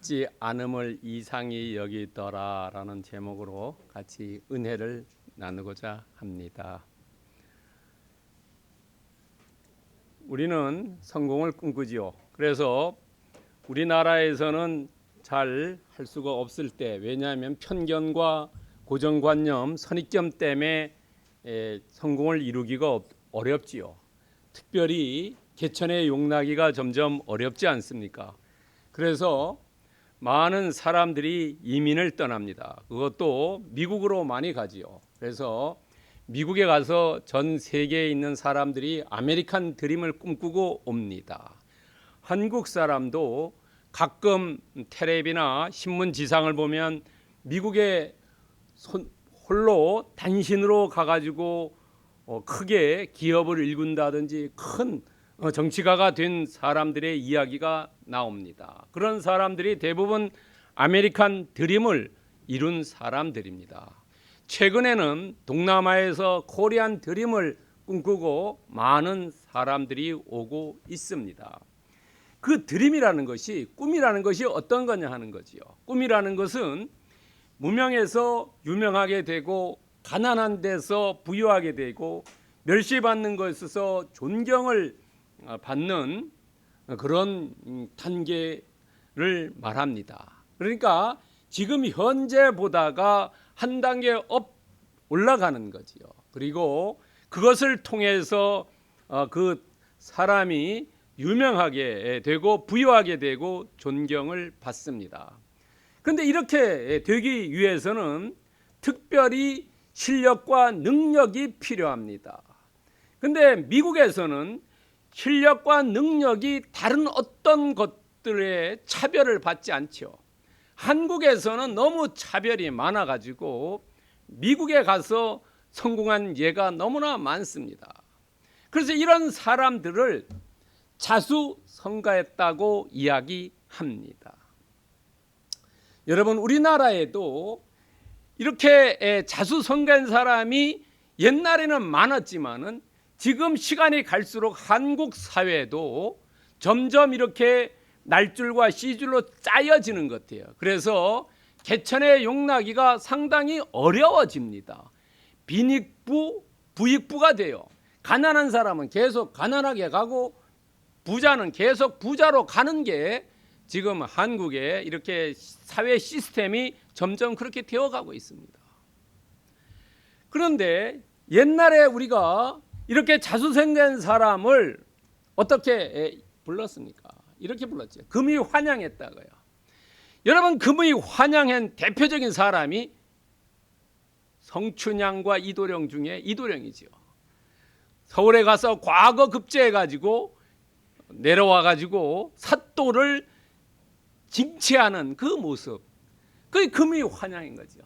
잊지 않음을 이상히 여기더라라는 제목으로 같이 은혜를 나누고자 합니다. 우리는 성공을 꿈꾸지요. 그래서 우리나라에서는 잘 할 수가 없을 때, 왜냐하면 편견과 고정관념, 선입견 때문에 성공을 이루기가 어렵지요. 특별히 개천에 용나기가 점점 어렵지 않습니까? 그래서 많은 사람들이 이민을 떠납니다. 그것도 미국으로 많이 가지요. 그래서 미국에 가서 전 세계에 있는 사람들이 아메리칸 드림을 꿈꾸고 옵니다. 한국 사람도 가끔 텔레비나 신문 지상을 보면 미국에 홀로 단신으로 가가지고 크게 기업을 일군다든지 큰 정치가가 된 사람들의 이야기가 나옵니다. 그런 사람들이 대부분 아메리칸 드림을 이룬 사람들입니다. 최근에는 동남아에서 코리안 드림을 꿈꾸고 많은 사람들이 오고 있습니다. 그 드림이라는 것이, 꿈이라는 것이 어떤 거냐 하는 거지요. 꿈이라는 것은 무명에서 유명하게 되고 가난한 데서 부유하게 되고 멸시받는 것에서 존경을 받는 그런 단계를 말합니다. 그러니까 지금 현재 보다가 한 단계 올라가는 거지요. 그리고 그것을 통해서 그 사람이 유명하게 되고 부유하게 되고 존경을 받습니다. 그런데 이렇게 되기 위해서는 특별히 실력과 능력이 필요합니다. 그런데 미국에서는 실력과 능력이 다른 어떤 것들에 차별을 받지 않죠. 한국에서는 너무 차별이 많아가지고 미국에 가서 성공한 예가 너무나 많습니다. 그래서 이런 사람들을 자수성가했다고 이야기합니다. 여러분, 우리나라에도 이렇게 자수성가한 사람이 옛날에는 많았지만은 지금 시간이 갈수록 한국 사회도 점점 이렇게 날줄과 씨줄로 짜여지는 것 같아요. 그래서 개천의 용나기가 상당히 어려워집니다. 빈익부, 부익부가 돼요. 가난한 사람은 계속 가난하게 가고 부자는 계속 부자로 가는 게 지금 한국의 이렇게 사회 시스템이 점점 그렇게 되어가고 있습니다. 그런데 옛날에 우리가 이렇게 자수성가한 사람을 어떻게 불렀습니까? 이렇게 불렀죠. 금이 환영했다고요. 여러분, 금이 환영한 대표적인 사람이 성춘향과 이도령 중에 이도령이죠. 서울에 가서 과거 급제해가지고 내려와가지고 사또를 징치하는 그 모습, 그게 금이 환영인 거죠.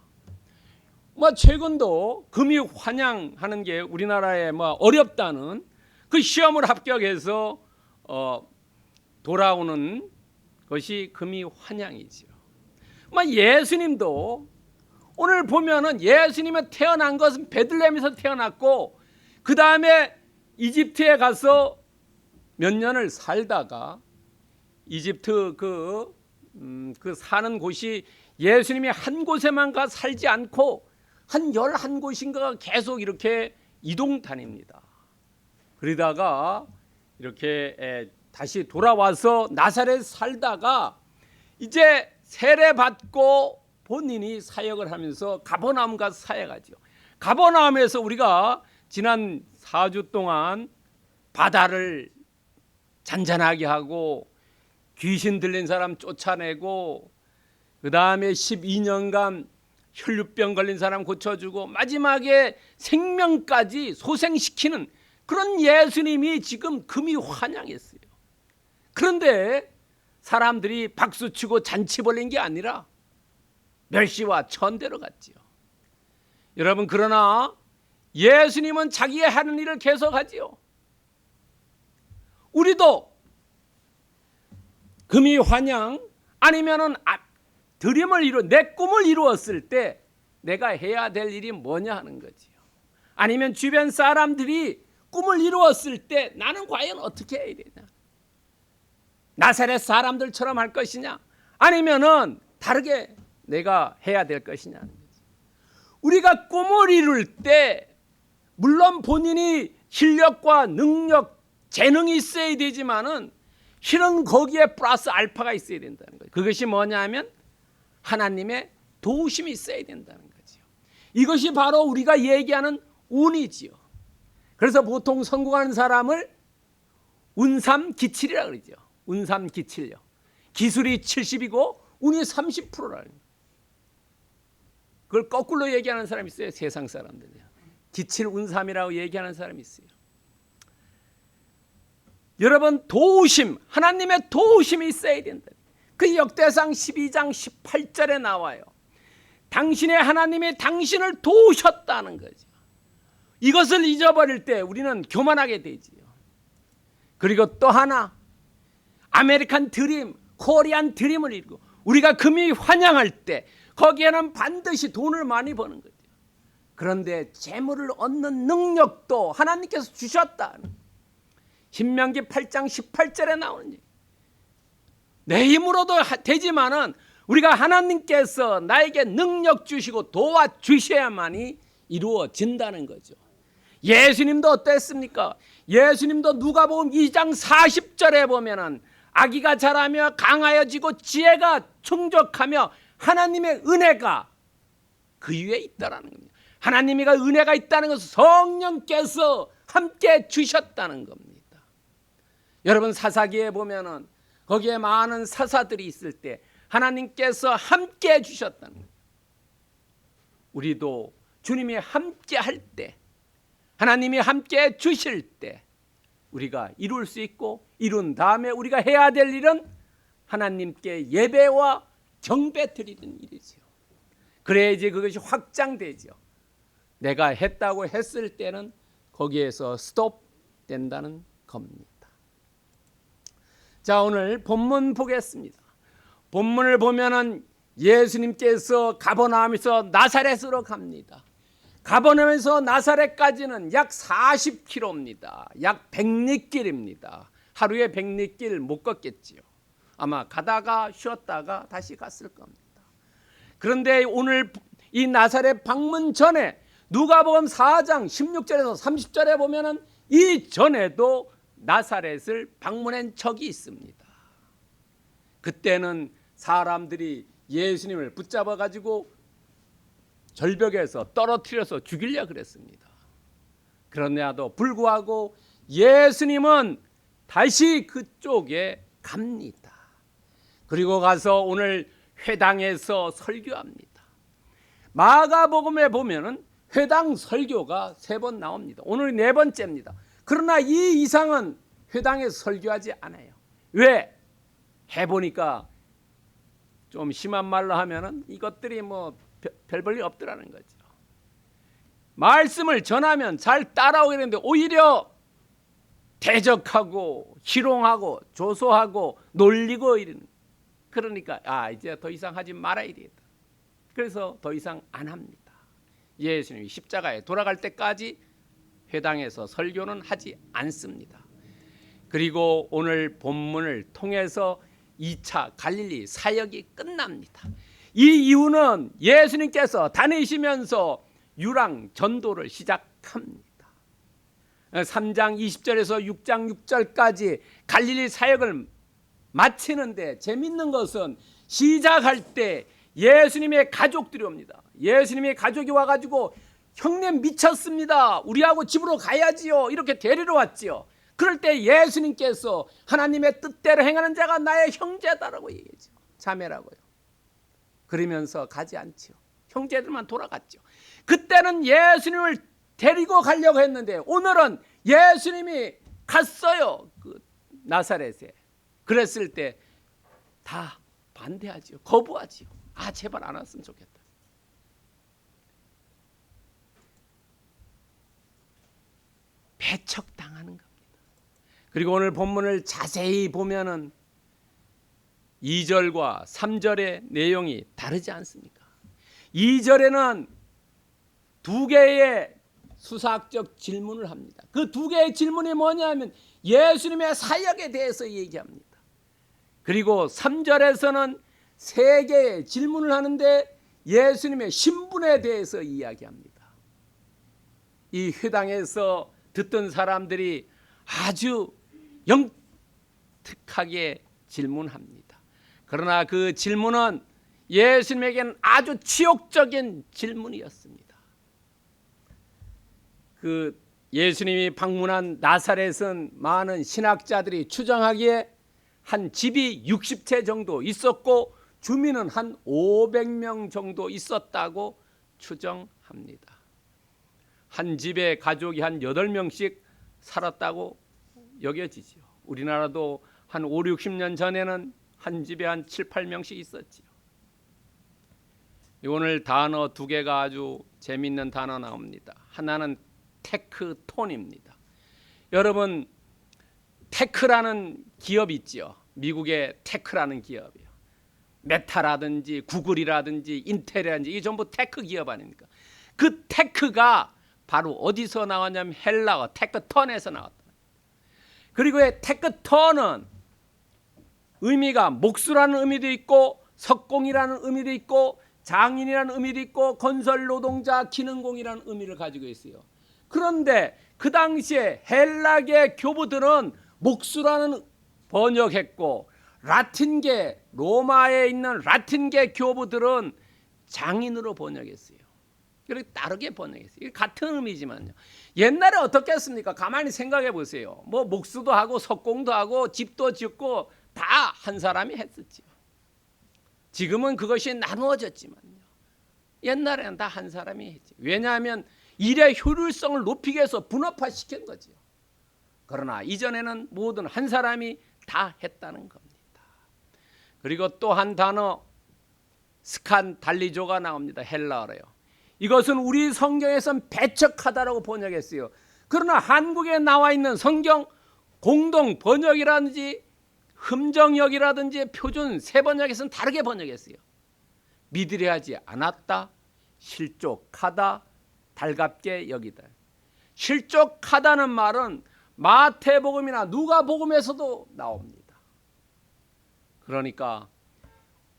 최근도 금이 환영하는 게 우리나라에 어렵다는 그 시험을 합격해서 돌아오는 것이 금이 환영이죠. 예수님도 오늘 보면은 예수님이 태어난 것은 베들레헴에서 태어났고 그 다음에 이집트에 가서 몇 년을 살다가 이집트 그 사는 곳이 예수님이 한 곳에만 가 살지 않고 한 11곳인가가 계속 이렇게 이동 다닙니다. 그러다가 이렇게 다시 돌아와서 나사렛 살다가 이제 세례 받고 본인이 사역을 하면서 가버나움 가서 사역하죠. 가버나움에서 우리가 지난 4주 동안 바다를 잔잔하게 하고 귀신 들린 사람 쫓아내고 그 다음에 12년간 혈류병 걸린 사람 고쳐주고 마지막에 생명까지 소생시키는 그런 예수님이 지금 금이 환영했어요. 그런데 사람들이 박수치고 잔치 벌린 게 아니라 멸시와 천대로 갔지요. 여러분, 그러나 예수님은 자기의 하는 일을 계속하지요. 우리도 금이 환영 아니면은 드림을 내 꿈을 이루었을 때 내가 해야 될 일이 뭐냐 하는 거지요. 아니면 주변 사람들이 꿈을 이루었을 때 나는 과연 어떻게 해야 되냐? 나사렛 사람들처럼 할 것이냐? 아니면은 다르게 내가 해야 될 것이냐는 거지. 우리가 꿈을 이룰 때 물론 본인이 실력과 능력, 재능이 있어야 되지만은 실은 거기에 플러스 알파가 있어야 된다는 거예요. 그것이 뭐냐면 하나님의 도우심이 있어야 된다는 거죠. 이것이 바로 우리가 얘기하는 운이지요. 그래서 보통 성공하는 사람을 운삼기칠이라 그러죠. 운삼기칠요. 기술이 70이고 운이 30%라는 거예요. 그걸 거꾸로 얘기하는 사람이 있어요. 세상 사람들이요. 기칠 운삼이라고 얘기하는 사람이 있어요. 여러분, 도우심, 하나님의 도우심이 있어야 된다. 그 역대상 12장 18절에 나와요. 당신의 하나님이 당신을 도우셨다는 거죠. 이것을 잊어버릴 때 우리는 교만하게 되지요. 그리고 또 하나, 아메리칸 드림, 코리안 드림을 이루고 우리가 금이 환영할 때 거기에는 반드시 돈을 많이 버는 거죠. 그런데 재물을 얻는 능력도 하나님께서 주셨다는, 신명기 8장 18절에 나오는 얘기. 내 힘으로도 되지만은 우리가 하나님께서 나에게 능력 주시고 도와주셔야만이 이루어진다는 거죠. 예수님도 어땠습니까? 예수님도 누가복음 2장 40절에 보면은 아기가 자라며 강하여지고 지혜가 충족하며 하나님의 은혜가 그 위에 있다라는 겁니다. 하나님의 은혜가 있다는 것은 성령께서 함께 주셨다는 겁니다. 여러분, 사사기에 보면은 거기에 많은 사사들이 있을 때 하나님께서 함께 주셨다는 거예요. 우리도 주님이 함께 할 때, 하나님이 함께 주실 때 우리가 이룰 수 있고, 이룬 다음에 우리가 해야 될 일은 하나님께 예배와 경배 드리는 일이죠. 그래야지 그것이 확장되죠. 내가 했다고 했을 때는 거기에서 스톱 된다는 겁니다. 자, 오늘 본문 보겠습니다. 본문을 보면은 예수님께서 가버나움에서 나사렛으로 갑니다. 가버나움에서 나사렛까지는 약 40km입니다. 약 100리길입니다. 하루에 100리길 못 걷겠지요. 아마 가다가 쉬었다가 다시 갔을 겁니다. 그런데 오늘 이 나사렛 방문 전에 누가복음 4장 16절에서 30절에 보면은 이전에도 나사렛을 방문한 적이 있습니다. 그때는 사람들이 예수님을 붙잡아 가지고 절벽에서 떨어뜨려서 죽이려 그랬습니다. 그러나도 불구하고 예수님은 다시 그쪽에 갑니다. 그리고 가서 오늘 회당에서 설교합니다. 마가복음에 보면은 회당 설교가 3번 나옵니다. 오늘 4번째입니다. 그러나 이 이상은 회당에서 설교하지 않아요. 왜? 해보니까 좀 심한 말로 하면은 이것들이 뭐 별 볼 일 없더라는 거죠. 말씀을 전하면 잘 따라오게 되는데 오히려 대적하고 희롱하고 조소하고 놀리고 이러는. 그러니까 이제 더 이상 하지 말아야 되겠다. 그래서 더 이상 안 합니다. 예수님이 십자가에 돌아갈 때까지 회당에서 설교는 하지 않습니다. 그리고 오늘 본문을 통해서 2차 갈릴리 사역이 끝납니다. 이 이유는 예수님께서 다니시면서 유랑 전도를 시작합니다. 3장 20절에서 6장 6절까지 갈릴리 사역을 마치는데 재밌는 것은 시작할 때 예수님의 가족들이 옵니다. 예수님의 가족이 와가지고 형님 미쳤습니다. 우리하고 집으로 가야지요. 이렇게 데리러 왔지요. 그럴 때 예수님께서 하나님의 뜻대로 행하는 자가 나의 형제다라고 얘기하죠. 자매라고요. 그러면서 가지 않지요. 형제들만 돌아갔죠. 그때는 예수님을 데리고 가려고 했는데 오늘은 예수님이 갔어요. 그 나사렛에. 그랬을 때 다 반대하지요. 거부하지요. 제발 안 왔으면 좋겠다. 배척당하는 겁니다. 그리고 오늘 본문을 자세히 보면은 2절과 3절의 내용이 다르지 않습니까? 2절에는 2개의 수사학적 질문을 합니다. 그 2개의 질문이 뭐냐면 예수님의 사역에 대해서 얘기합니다. 그리고 3절에서는 세 개의 질문을 하는데 예수님의 신분에 대해서 이야기합니다. 이 회당에서 듣던 사람들이 아주 영특하게 질문합니다. 그러나 그 질문은 예수님에게는 아주 치욕적인 질문이었습니다. 그 예수님이 방문한 나사렛은 많은 신학자들이 추정하기에 한 집이 60채 정도 있었고 주민은 한 500명 정도 있었다고 추정합니다. 한 집에 가족이 한 8명씩 살았다고 여겨지죠. 우리나라도 한 5, 60년 전에는 한 집에 한 7, 8명씩 있었지요. 오늘 단어 두 개가 아주 재미있는 단어 나옵니다. 하나는 테크톤입니다. 여러분, 테크라는 기업 있죠. 미국의 테크라는 기업이요. 메타라든지 구글이라든지 인텔이라든지 이게 전부 테크 기업 아닙니까? 그 테크가 바로 어디서 나왔냐면 헬라어 테크톤에서 나왔다. 그리고 이 테크톤은 의미가 목수라는 의미도 있고 석공이라는 의미도 있고 장인이라는 의미도 있고 건설 노동자 기능공이라는 의미를 가지고 있어요. 그런데 그 당시에 헬라계 교부들은 목수라는 번역했고 라틴계 로마에 있는 라틴계 교부들은 장인으로 번역했어요. 그리고 다르게 번역했어요. 같은 의미지만요. 옛날에 어떻게 했습니까? 가만히 생각해 보세요. 뭐 목수도 하고 석공도 하고 집도 짓고 다 한 사람이 했었죠. 지금은 그것이 나누어졌지만요. 옛날에는 다 한 사람이 했죠. 왜냐하면 일의 효율성을 높이기 위해서 분업화시킨 거죠. 그러나 이전에는 모든 한 사람이 다 했다는 겁니다. 그리고 또 한 단어 스칸달리조가 나옵니다. 헬라어로요. 이것은 우리 성경에서는 배척하다라고 번역했어요. 그러나 한국에 나와 있는 성경 공동 번역이라든지 흠정역이라든지 표준 새 번역에서는 다르게 번역했어요. 믿으려 하지 않았다, 실족하다, 달갑게 여기다. 실족하다는 말은 마태복음이나 누가복음에서도 나옵니다. 그러니까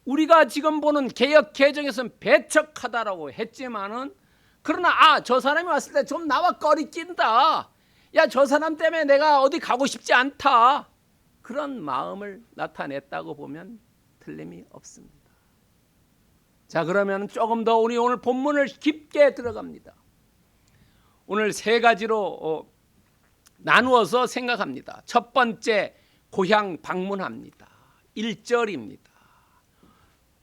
우리가 지금 보는 개역 개정에서는 배척하다라고 했지만은 그러나 저 사람이 왔을 때 좀 나와 꺼리 낀다. 야, 저 사람 때문에 내가 어디 가고 싶지 않다. 그런 마음을 나타냈다고 보면 틀림이 없습니다. 자, 그러면 조금 더 우리 오늘 본문을 깊게 들어갑니다. 오늘 세 가지로 나누어서 생각합니다. 첫 번째, 고향 방문합니다. 1절입니다.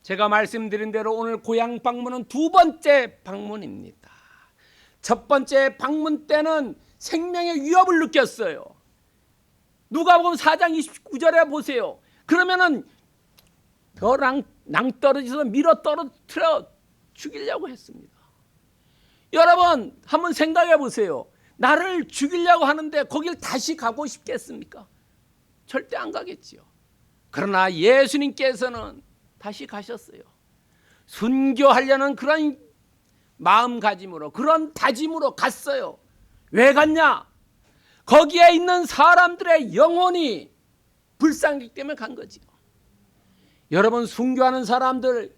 제가 말씀드린 대로 오늘 고향 방문은 두 번째 방문입니다. 첫 번째 방문 때는 생명의 위협을 느꼈어요. 누가복음 4장 29절에 보세요. 그러면은 벼랑 낭떠러지에서 밀어 떨어뜨려 죽이려고 했습니다. 여러분 한번 생각해 보세요. 나를 죽이려고 하는데 거길 다시 가고 싶겠습니까? 절대 안 가겠지요. 그러나 예수님께서는 다시 가셨어요. 순교하려는 그런 마음가짐으로 그런 다짐으로 갔어요. 왜 갔냐? 거기에 있는 사람들의 영혼이 불쌍하기 때문에 간 거지요. 여러분 순교하는 사람들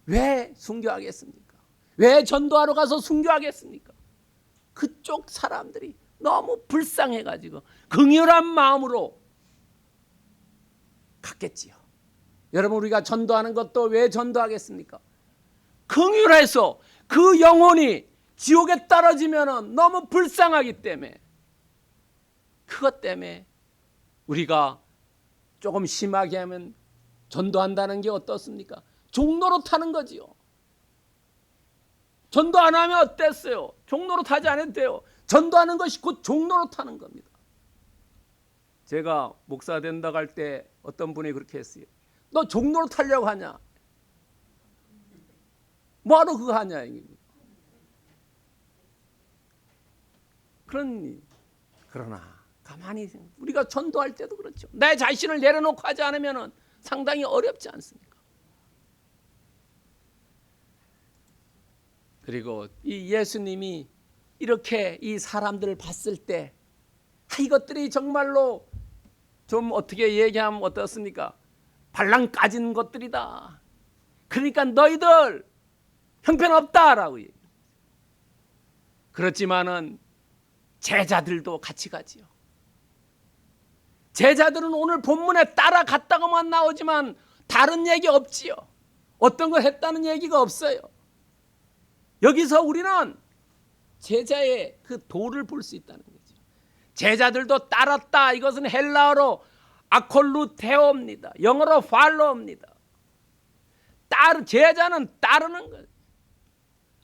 왜 순교하겠습니까? 왜 전도하러 가서 순교하겠습니까? 그쪽 사람들이 너무 불쌍해가지고 긍휼한 마음으로 갔겠지요. 여러분 우리가 전도하는 것도 왜 전도하겠습니까? 긍휼해서 그 영혼이 지옥에 떨어지면 너무 불쌍하기 때문에 그것 때문에 우리가 조금 심하게 하면 전도한다는 게 어떻습니까? 종로로 타는 거지요. 전도 안 하면 어땠어요? 종로로 타지 않아도 돼요. 전도하는 것이 곧 종로로 타는 겁니다. 제가 목사 된다고 할 때 어떤 분이 그렇게 했어요. 너 종로로 타려고 하냐? 뭐하러 그거 하냐? 그러나 가만히 우리가 전도할 때도 그렇죠. 내 자신을 내려놓고 하지 않으면 상당히 어렵지 않습니까? 그리고 이 예수님이 이렇게 이 사람들을 봤을 때 이것들이 정말로 좀 어떻게 얘기하면 어떻습니까? 발랑 까진 것들이다. 그러니까 너희들 형편없다라고 얘기해요. 그렇지만은 제자들도 같이 가지요. 제자들은 오늘 본문에 따라갔다고만 나오지만 다른 얘기 없지요. 어떤 걸 했다는 얘기가 없어요. 여기서 우리는 제자의 그 도를 볼 수 있다는 거죠. 제자들도 따랐다. 이것은 헬라어로 아콜루테오입니다. 영어로 팔로우입니다. 제자는 따르는 거예요.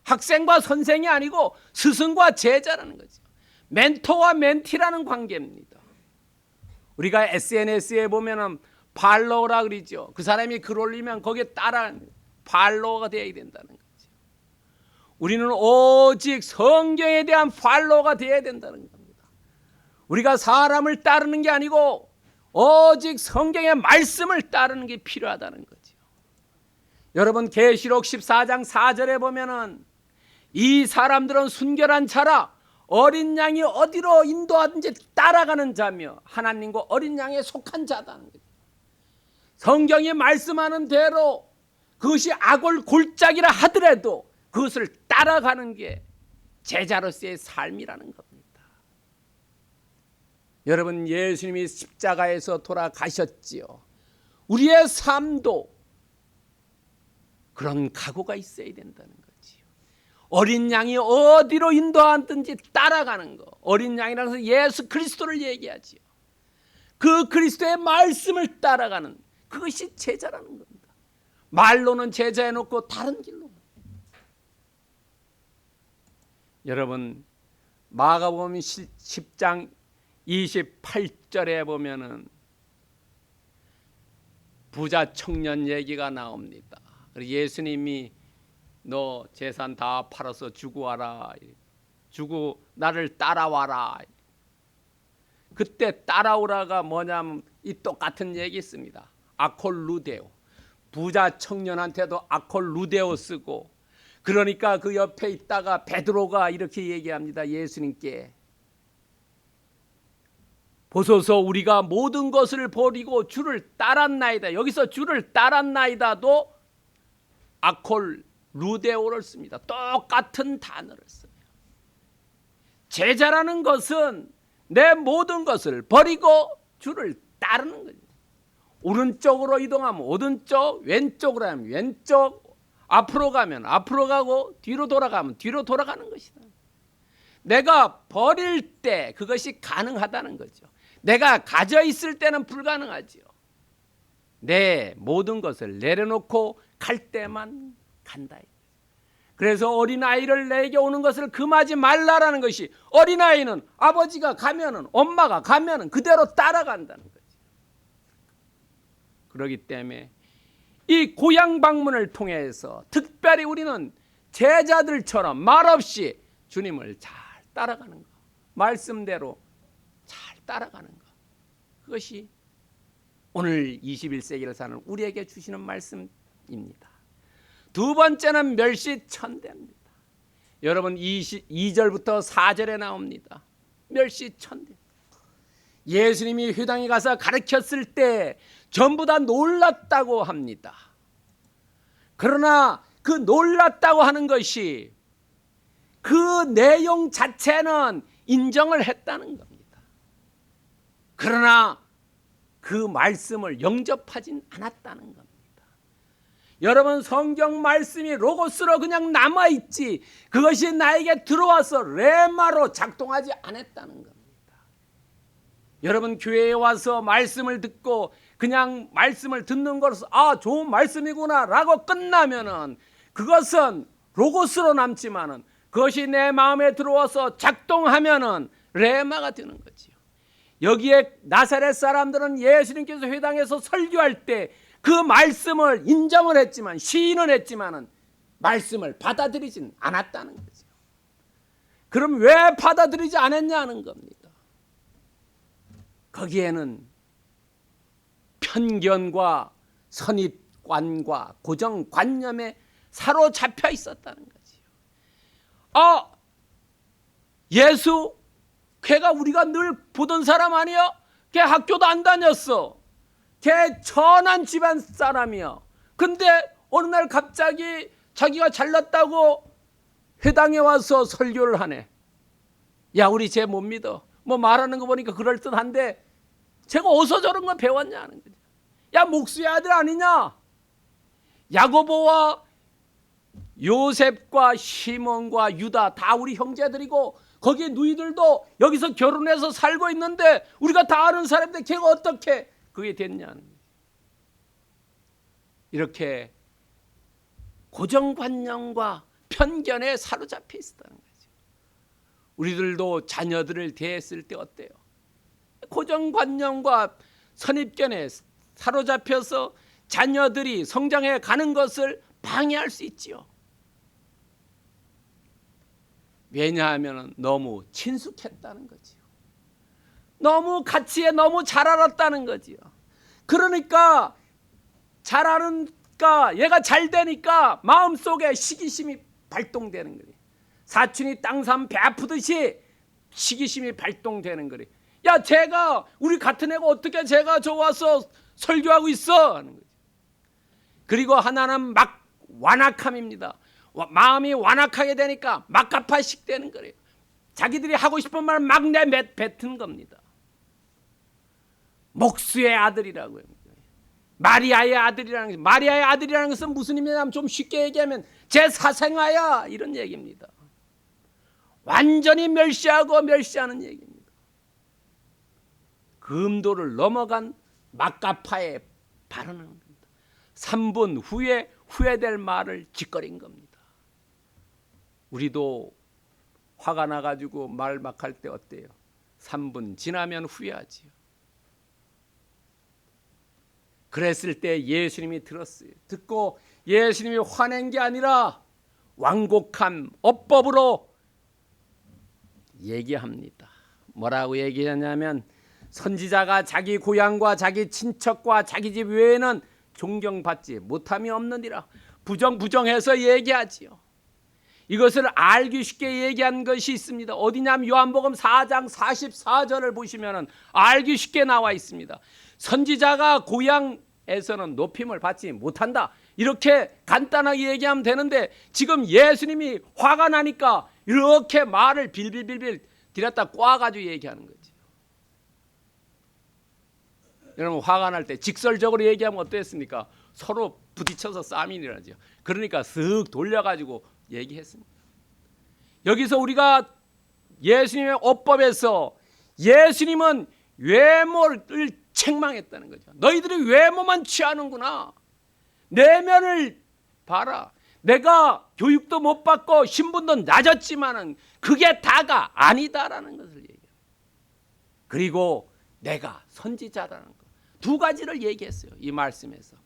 학생과 선생이 아니고 스승과 제자라는 거죠. 멘토와 멘티라는 관계입니다. 우리가 SNS에 보면은 팔로우라 그러죠. 그 사람이 글 올리면 거기에 따라 팔로워가 되어야 된다는 거죠. 우리는 오직 성경에 대한 팔로워가 되어야 된다는 겁니다. 우리가 사람을 따르는 게 아니고 오직 성경의 말씀을 따르는 게 필요하다는 거죠. 여러분 계시록 14장 4절에 보면은 이 사람들은 순결한 자라 어린 양이 어디로 인도하든지 따라가는 자며 하나님과 어린 양에 속한 자다는 거죠. 성경이 말씀하는 대로 그것이 악을 골짜기라 하더라도 그것을 따라가는 게 제자로서의 삶이라는 겁니다. 여러분 예수님이 십자가에서 돌아가셨지요. 우리의 삶도 그런 각오가 있어야 된다는 거지요. 어린 양이 어디로 인도하든지 따라가는 거. 어린 양이라는 것은 예수 그리스도를 얘기하지요. 그 그리스도의 말씀을 따라가는 그것이 제자라는 겁니다. 말로는 제자해놓고 다른 길로. 여러분 마가복음 10장 28절에 보면은 부자 청년 얘기가 나옵니다. 그리고 예수님이 너 재산 다 팔아서 주고 와라. 주고 나를 따라와라. 그때 따라오라가 뭐냐면 이 똑같은 얘기 있습니다. 아콜루데오. 부자 청년한테도 아콜루데오 쓰고 그러니까 그 옆에 있다가 베드로가 이렇게 얘기합니다. 예수님께 보소서 우리가 모든 것을 버리고 주를 따랐나이다. 여기서 주를 따랐나이다도 아콜루데오를 씁니다. 똑같은 단어를 써요. 제자라는 것은 내 모든 것을 버리고 주를 따르는 거죠. 오른쪽으로 이동하면 오른쪽, 왼쪽으로 하면 왼쪽, 앞으로 가면 앞으로 가고 뒤로 돌아가면 뒤로 돌아가는 것이다. 내가 버릴 때 그것이 가능하다는 거죠. 내가 가져 있을 때는 불가능하지요. 내 모든 것을 내려놓고 갈 때만 간다. 그래서 어린아이를 내게 오는 것을 금하지 말라라는 것이 어린아이는 아버지가 가면은 엄마가 가면은 그대로 따라간다는 거죠. 그렇기 때문에 이 고향 방문을 통해서 특별히 우리는 제자들처럼 말없이 주님을 잘 따라가는 것, 말씀대로 잘 따라가는 것, 그것이 오늘 21세기를 사는 우리에게 주시는 말씀입니다. 두 번째는 멸시천대입니다. 여러분 2절부터 4절에 나옵니다. 멸시천대. 예수님이 회당에 가서 가르쳤을 때 전부 다 놀랐다고 합니다. 그러나 그 놀랐다고 하는 것이 그 내용 자체는 인정을 했다는 겁니다. 그러나 그 말씀을 영접하진 않았다는 겁니다. 여러분 성경 말씀이 로고스로 그냥 남아있지 그것이 나에게 들어와서 레마로 작동하지 않았다는 겁니다. 여러분 교회에 와서 말씀을 듣고 그냥 말씀을 듣는 것으로 좋은 말씀이구나 라고 끝나면은 그것은 로고스로 남지만은 그것이 내 마음에 들어와서 작동하면은 레마가 되는 거지요. 여기에 나사렛 사람들은 예수님께서 회당에서 설교할 때 그 말씀을 인정을 했지만 시인은 했지만은 말씀을 받아들이진 않았다는 거죠. 그럼 왜 받아들이지 않았냐는 겁니다. 거기에는 편견과 선입관과 고정관념에 사로잡혀 있었다는 거지요. 예수 걔가 우리가 늘 보던 사람 아니야? 걔 학교도 안 다녔어. 걔 천한 집안 사람이야. 근데 어느 날 갑자기 자기가 잘났다고 회당에 와서 설교를 하네. 야, 우리 쟤 못 믿어. 뭐 말하는 거 보니까 그럴듯한데 쟤가 어디서 저런 거 배웠냐 하는 거지. 야, 목수의 아들 아니냐? 야고보와 요셉과 시몬과 유다 다 우리 형제들이고 거기에 누이들도 여기서 결혼해서 살고 있는데 우리가 다 아는 사람인데 걔가 어떻게 그게 됐냐는 거지. 이렇게 고정관념과 편견에 사로잡혀 있었다는 거죠. 우리들도 자녀들을 대했을 때 어때요? 고정관념과 선입견에 사로잡혀서 자녀들이 성장해 가는 것을 방해할 수 있지요. 왜냐하면 너무 친숙했다는 거지요. 너무 가치에 너무 잘 알았다는 거지요. 그러니까 잘 아니까 얘가 잘 되니까 마음속에 시기심이 발동되는 거예요. 사촌이 땅삼 배 아프듯이 시기심이 발동되는 거예요. 야, 쟤가 우리 같은 애가 어떻게 쟤가 좋아서 설교하고 있어 하는 거죠. 그리고 하나는 막 완악함입니다. 마음이 완악하게 되니까 막가파식 되는 거예요. 자기들이 하고 싶은 말 막 내뱉은 겁니다. 목수의 아들이라고 합니다. 마리아의 아들이라는 것은, 마리아의 아들이라는 것은 무슨 의미냐면 좀 쉽게 얘기하면 제 사생아야 이런 얘기입니다. 완전히 멸시하는 얘기입니다. 금도를 넘어간 막가파에 발언하는 겁니다. 3분 후에 후회될 말을 짓거린 겁니다. 우리도 화가 나가지고 말 막 할 때 어때요? 3분 지나면 후회하지요. 그랬을 때 예수님이 들었어요. 듣고 예수님이 화낸 게 아니라 완곡한 어법으로 얘기합니다. 뭐라고 얘기하냐면 선지자가 자기 고향과 자기 친척과 자기 집 외에는 존경받지 못함이 없느니라. 부정해서 얘기하지요. 이것을 알기 쉽게 얘기한 것이 있습니다. 어디냐면 요한복음 4장 44절을 보시면 알기 쉽게 나와 있습니다. 선지자가 고향에서는 높임을 받지 못한다. 이렇게 간단하게 얘기하면 되는데 지금 예수님이 화가 나니까 이렇게 말을 빌빌빌빌 들였다 꽈가지고 얘기하는 거지. 여러분, 화가 날 때 직설적으로 얘기하면 어땠습니까? 서로 부딪혀서 싸움이 일어나죠. 그러니까 쓱 돌려가지고 얘기했습니다. 여기서 우리가 예수님의 어법에서 예수님은 외모를 책망했다는 거죠. 너희들이 외모만 취하는구나. 내면을 봐라. 내가 교육도 못 받고 신분도 낮았지만은 그게 다가 아니다라는 것을 얘기해요. 그리고 내가 선지자라는 것. 두 가지를 얘기했어요. 이 말씀에서.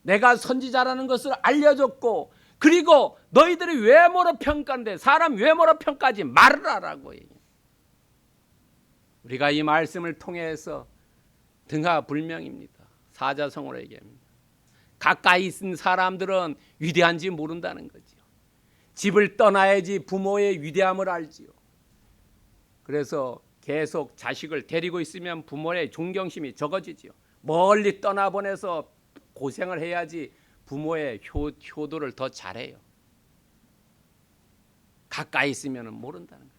내가 선지자라는 것을 알려줬고 그리고 너희들이 외모로 평가하는데 사람 외모로 평가하지 말라라고 얘기해요. 우리가 이 말씀을 통해서 등하불명입니다. 사자성어로 얘기합니다. 가까이 있는 사람들은 위대한지 모른다는 거지요. 집을 떠나야지 부모의 위대함을 알지요. 그래서 계속 자식을 데리고 있으면 부모의 존경심이 적어지지요. 멀리 떠나보내서 고생을 해야지 부모의 효도를 더 잘해요. 가까이 있으면 모른다는 거죠.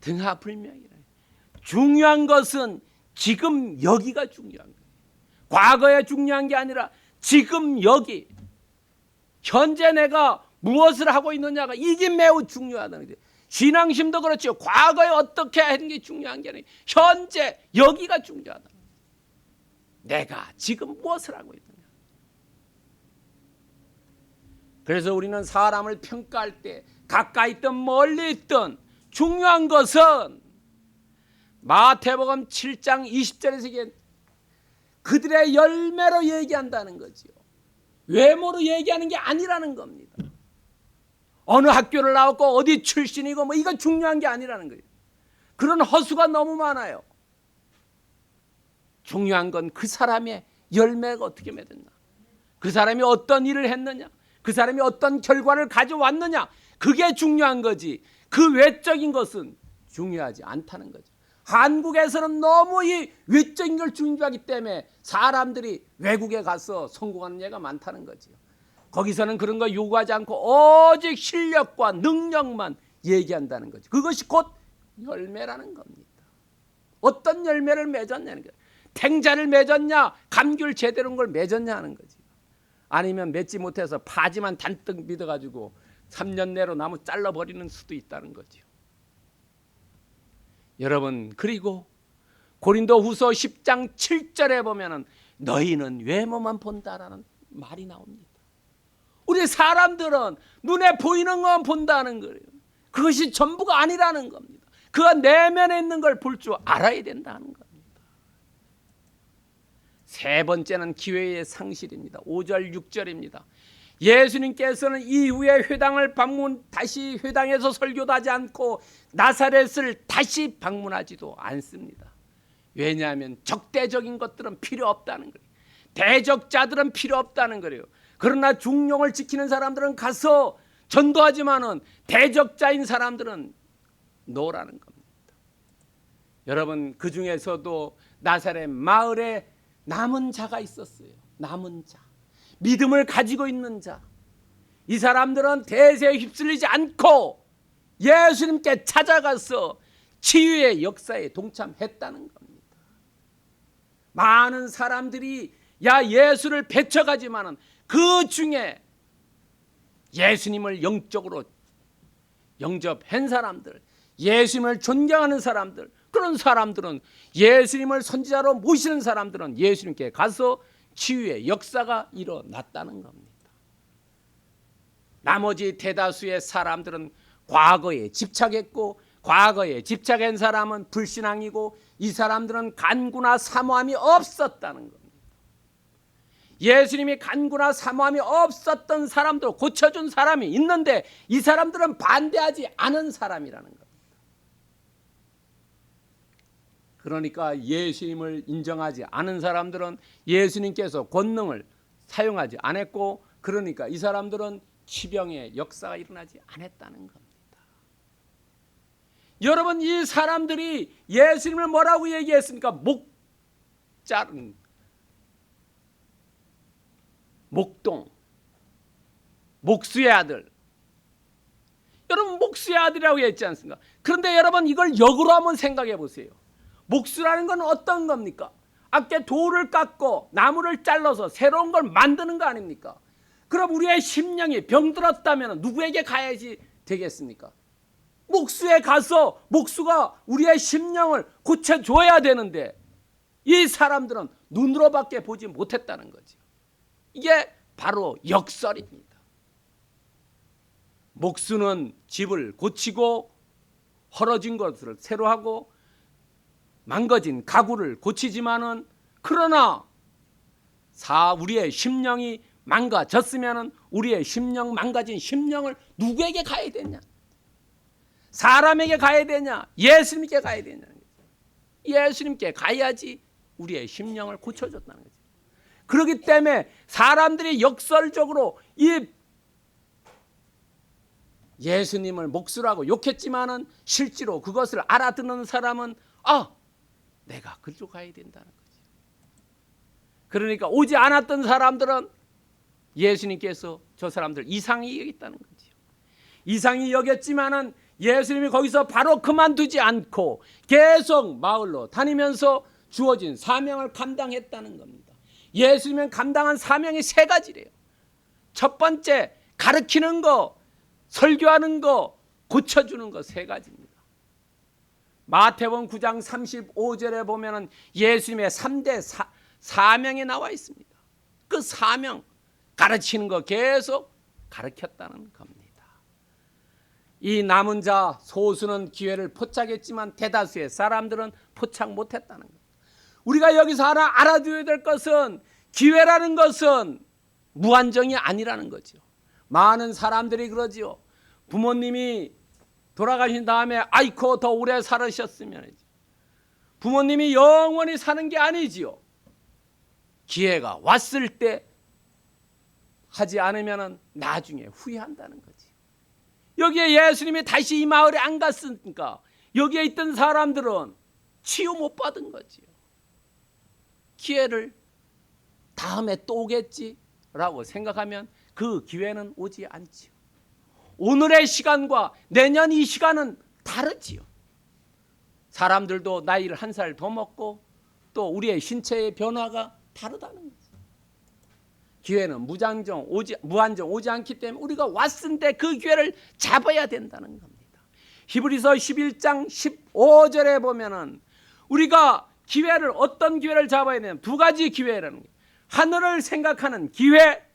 등하불명이라. 중요한 것은 지금 여기가 중요한 거예요. 과거에 중요한 게 아니라 지금 여기 현재 내가 무엇을 하고 있느냐가 이게 매우 중요하다는 거죠. 신앙심도 그렇죠. 과거에 어떻게 하는 게 중요한 게 아니라 현재 여기가 중요하다. 내가 지금 무엇을 하고 있느냐. 그래서 우리는 사람을 평가할 때 가까이 있든 멀리 있든 중요한 것은 마태복음 7장 20절에서 그들의 열매로 얘기한다는 거지요. 외모로 얘기하는 게 아니라는 겁니다. 어느 학교를 나왔고 어디 출신이고 뭐 이거 중요한 게 아니라는 거예요. 그런 허수가 너무 많아요. 중요한 건 그 사람의 열매가 어떻게 맺었나, 그 사람이 어떤 일을 했느냐, 그 사람이 어떤 결과를 가져왔느냐, 그게 중요한 거지 그 외적인 것은 중요하지 않다는 거죠. 한국에서는 너무 이 외적인 걸 중요하기 때문에 사람들이 외국에 가서 성공하는 예가 많다는 거지요. 거기서는 그런 거 요구하지 않고 오직 실력과 능력만 얘기한다는 거죠. 그것이 곧 열매라는 겁니다. 어떤 열매를 맺었냐는 거예요. 탱자를 맺었냐, 감귤 제대로 온 걸 맺었냐 하는 거지. 아니면 맺지 못해서 파지만 잔뜩 믿어가지고 3년 내로 나무 잘라버리는 수도 있다는 거죠. 여러분, 그리고 고린도후서 10장 7절에 보면은 너희는 외모만 본다라는 말이 나옵니다. 우리 사람들은 눈에 보이는 건 본다는 거예요. 그것이 전부가 아니라는 겁니다. 그 내면에 있는 걸 볼 줄 알아야 된다는 겁니다. 세 번째는 기회의 상실입니다. 5절 6절입니다. 예수님께서는 이후에 회당을 다시 회당에서 설교도 하지 않고 나사렛을 다시 방문하지도 않습니다. 왜냐하면 적대적인 것들은 필요 없다는 거예요. 대적자들은 필요 없다는 거예요. 그러나 중용을 지키는 사람들은 가서 전도하지만은 대적자인 사람들은 노라는 겁니다. 여러분, 그 중에서도 나사렛 마을에 남은 자가 있었어요. 남은 자, 믿음을 가지고 있는 자. 이 사람들은 대세에 휩쓸리지 않고 예수님께 찾아가서 치유의 역사에 동참했다는 겁니다. 많은 사람들이 예수를 배척하지만은 그 중에 예수님을 영적으로 영접한 사람들, 예수님을 존경하는 사람들, 그런 사람들은 예수님을 선지자로 모시는 사람들은 예수님께 가서 치유의 역사가 일어났다는 겁니다. 나머지 대다수의 사람들은 과거에 집착했고, 과거에 집착한 사람은 불신앙이고, 이 사람들은 간구나 사모함이 없었다는 겁니다. 예수님이 간구나 사모함이 없었던 사람도 고쳐준 사람이 있는데 이 사람들은 반대하지 않은 사람이라는 겁니다. 그러니까 예수님을 인정하지 않은 사람들은 예수님께서 권능을 사용하지 않았고, 그러니까 이 사람들은 치병의 역사가 일어나지 않았다는 겁니다. 여러분, 이 사람들이 예수님을 뭐라고 얘기했습니까? 목동, 목수의 아들. 여러분, 목수의 아들이라고 했지 않습니까? 그런데 여러분, 이걸 역으로 한번 생각해 보세요. 목수라는 건 어떤 겁니까? 아까 돌을 깎고 나무를 잘라서 새로운 걸 만드는 거 아닙니까? 그럼 우리의 심령이 병들었다면 누구에게 가야지 되겠습니까? 목수에 가서 목수가 우리의 심령을 고쳐줘야 되는데 이 사람들은 눈으로밖에 보지 못했다는 거죠. 이게 바로 역설입니다. 목수는 집을 고치고 헐어진 것을 새로 하고 망가진 가구를 고치지만은, 그러나 우리의 심령이 망가졌으면은 우리의 심령, 망가진 심령을 누구에게 가야 되냐? 사람에게 가야 되냐? 예수님께 가야 되냐는 거죠. 예수님께 가야지 우리의 심령을 고쳐줬다는 거죠. 그렇기 때문에 사람들이 역설적으로 이 예수님을 목수라고 욕했지만은 실제로 그것을 알아듣는 사람은 내가 그리로 가야 된다는 거죠. 그러니까 오지 않았던 사람들은 예수님께서 저 사람들 이상히 여겼다는 거죠. 이상히 여겼지만은 예수님이 거기서 바로 그만두지 않고 계속 마을로 다니면서 주어진 사명을 감당했다는 겁니다. 예수님은 감당한 사명이 3가지래요. 첫 번째, 가르치는 거, 설교하는 거, 고쳐주는 거 3가지입니다. 마태복음 9장 35절에 보면은 예수님의 3대 사명이 나와 있습니다. 그 사명, 가르치는 거 계속 가르쳤다는 겁니다. 이 남은 자 소수는 기회를 포착했지만 대다수의 사람들은 포착 못했다는 겁니다. 우리가 여기서 하나 알아둬야 될 것은 기회라는 것은 무한정이 아니라는 거죠. 많은 사람들이 그러지요. 부모님이 돌아가신 다음에 아이고 더 오래 살으셨으면, 부모님이 영원히 사는 게 아니지요. 기회가 왔을 때 하지 않으면 나중에 후회한다는 거지. 여기에 예수님이 다시 이 마을에 안 갔으니까 여기에 있던 사람들은 치유 못 받은 거지요. 기회를 다음에 또 오겠지라고 생각하면 그 기회는 오지 않지요. 오늘의 시간과 내년 이 시간은 다르지요. 사람들도 나이를 한 살 더 먹고 또 우리의 신체의 변화가 다르다는 거죠. 기회는 무한정 오지 않기 때문에 우리가 왔을 때 그 기회를 잡아야 된다는 겁니다. 히브리서 11장 15절에 보면은 우리가 기회를 어떤 기회를 잡아야 되냐면 두 가지 기회라는 거예요. 하늘을 생각하는 기회,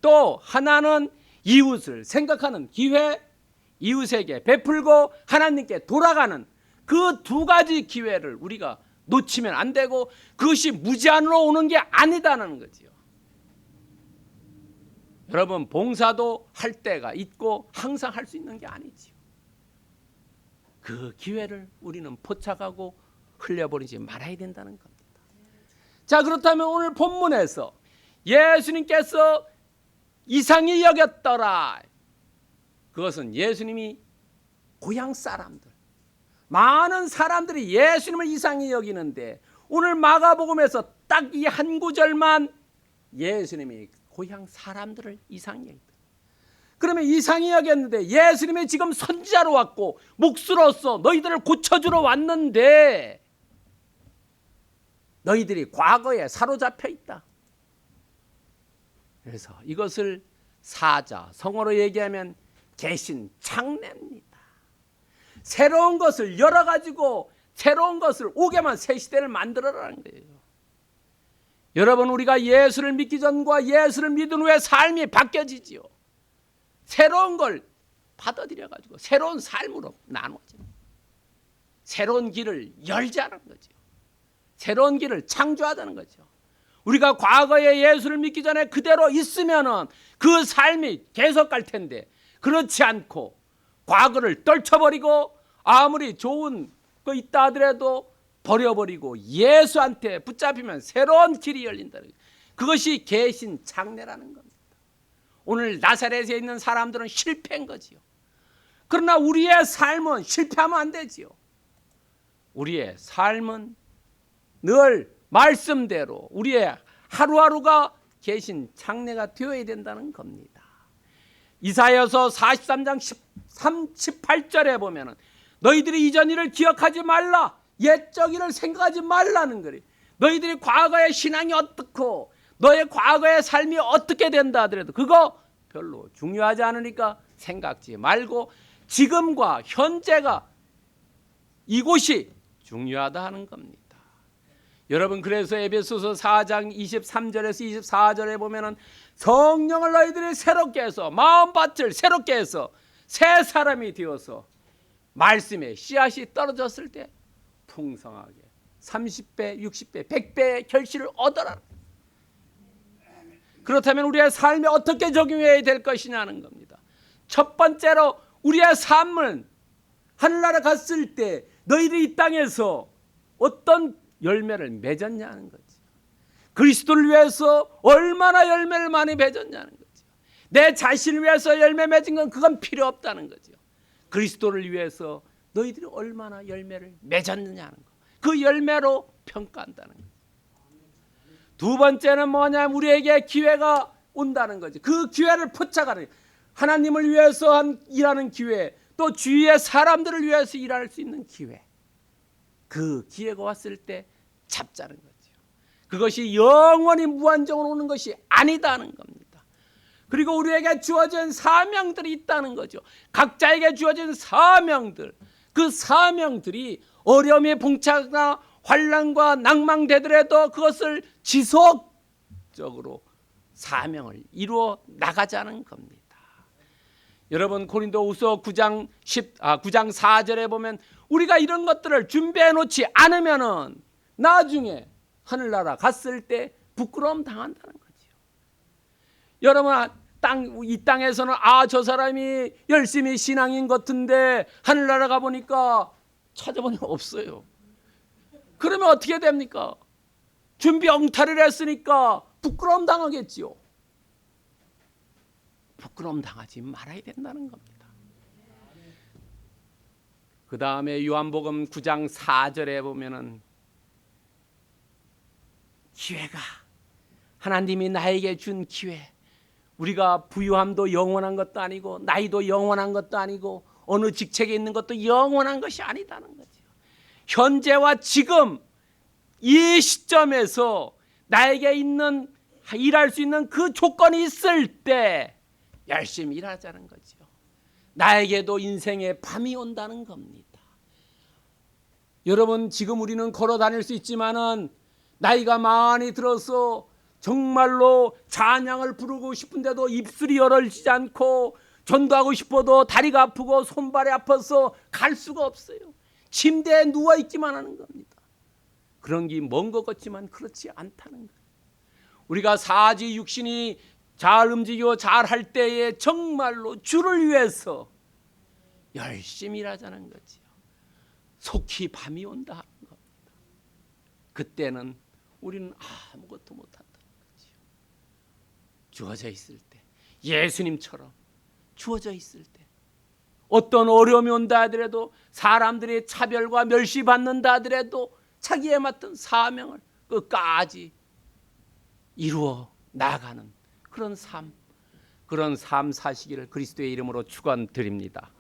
또 하나는 이웃을 생각하는 기회, 이웃에게 베풀고 하나님께 돌아가는 그 두 가지 기회를 우리가 놓치면 안 되고 그것이 무제한으로 오는 게 아니다는 거지요. 여러분, 봉사도 할 때가 있고 항상 할 수 있는 게 아니지요. 그 기회를 우리는 포착하고 흘려버리지 말아야 된다는 겁니다. 자, 그렇다면 오늘 본문에서 예수님께서 이상히 여겼더라. 그것은 예수님이 고향 사람들, 많은 사람들이 예수님을 이상히 여기는데 오늘 마가복음에서 딱 이 한 구절만 예수님이 고향 사람들을 이상히 여겼다. 그러면 이상히 여겼는데 예수님이 지금 선지자로 왔고 목수로서 너희들을 고쳐주러 왔는데 너희들이 과거에 사로잡혀 있다. 그래서 이것을 사자, 성어로 얘기하면 개신창례입니다. 새로운 것을 열어가지고 새로운 것을 오게만 새 시대를 만들어라는 거예요. 여러분, 우리가 예수를 믿기 전과 예수를 믿은 후에 삶이 바뀌어지지요. 새로운 걸 받아들여가지고 새로운 삶으로 나눠집니다. 새로운 길을 열자는 거죠. 새로운 길을 창조하자는 거죠. 우리가 과거에 예수를 믿기 전에 그대로 있으면은 그 삶이 계속 갈 텐데 그렇지 않고 과거를 떨쳐버리고 아무리 좋은 거 있다 하더라도 버려버리고 예수한테 붙잡히면 새로운 길이 열린다는 거예요. 그것이 개신창례라는 겁니다. 오늘 나사렛에 있는 사람들은 실패한 거지요. 그러나 우리의 삶은 실패하면 안 되지요. 우리의 삶은 늘 말씀대로 우리의 하루하루가 개신창례가 되어야 된다는 겁니다. 이사야서 43장 18절에 보면은 너희들이 이전 일을 기억하지 말라, 옛적 일을 생각하지 말라는 거예요. 너희들이 과거의 신앙이 어떻고 너의 과거의 삶이 어떻게 된다 하더라도 그거 별로 중요하지 않으니까 생각지 말고 지금과 현재가 이곳이 중요하다 하는 겁니다. 여러분, 그래서 에베소서 4장 23절에서 24절에 보면은 성령을 너희들이 새롭게 해서 마음밭을 새롭게 해서 새 사람이 되어서 말씀에 씨앗이 떨어졌을 때 풍성하게 30배, 60배, 100배의 결실을 얻어라. 그렇다면 우리의 삶에 어떻게 적용해야 될 것이냐는 겁니다. 첫 번째로 우리의 삶은 하늘나라 갔을 때 너희들이 이 땅에서 어떤 열매를 맺었냐는 거지. 그리스도를 위해서 얼마나 열매를 많이 맺었냐는 거죠. 내 자신을 위해서 열매 맺은 건 그건 필요 없다는 거죠. 그리스도를 위해서 너희들이 얼마나 열매를 맺었느냐는 거. 그 열매로 평가한다는 거죠. 두 번째는 뭐냐면 우리에게 기회가 온다는 거죠. 그 기회를 포착하는 거예요. 하나님을 위해서 일하는 기회, 또 주위의 사람들을 위해서 일할 수 있는 기회. 그 기회가 왔을 때 잡자는 거죠. 그것이 영원히 무한정으로 오는 것이 아니다는 겁니다. 그리고 우리에게 주어진 사명들이 있다는 거죠. 각자에게 주어진 사명들, 그 사명들이 어려움에 봉착하거나 환난과 낭망되더라도 그것을 지속적으로 사명을 이루어 나가자는 겁니다. 여러분, 고린도후서 9장 4절에 보면 우리가 이런 것들을 준비해 놓지 않으면은 나중에 하늘나라 갔을 때 부끄러움 당한다는 거죠. 여러분, 이 땅에서는 저 사람이 열심히 신앙인 같은데 하늘나라 가보니까 찾아보니 없어요. 그러면 어떻게 됩니까? 준비 엉터리를 했으니까 부끄러움 당하겠지요. 부끄러움 당하지 말아야 된다는 겁니다. 그 다음에 요한복음 9장 4절에 보면은 기회가, 하나님이 나에게 준 기회, 우리가 부유함도 영원한 것도 아니고 나이도 영원한 것도 아니고 어느 직책에 있는 것도 영원한 것이 아니다는 거죠. 현재와 지금 이 시점에서 나에게 있는, 일할 수 있는 그 조건이 있을 때 열심히 일하자는 거죠. 나에게도 인생의 밤이 온다는 겁니다. 여러분, 지금 우리는 걸어 다닐 수 있지만은 나이가 많이 들어서 정말로 찬양을 부르고 싶은데도 입술이 열어지지 않고, 전도하고 싶어도 다리가 아프고 손발이 아파서 갈 수가 없어요. 침대에 누워 있기만 하는 겁니다. 그런 게 먼 것 같지만 그렇지 않다는 거예요. 우리가 사지 육신이 잘 움직이고 잘 할 때에 정말로 주를 위해서 열심히 일하자는 거지요. 속히 밤이 온다 하는 겁니다. 그때는 우리는 아무것도 못한다는 거지요. 주어져 있을 때, 예수님처럼 주어져 있을 때, 어떤 어려움이 온다 하더라도, 사람들의 차별과 멸시받는다 하더라도 자기에 맡은 사명을 끝까지 이루어 나가는 그런 삶 사시기를 그리스도의 이름으로 축원드립니다.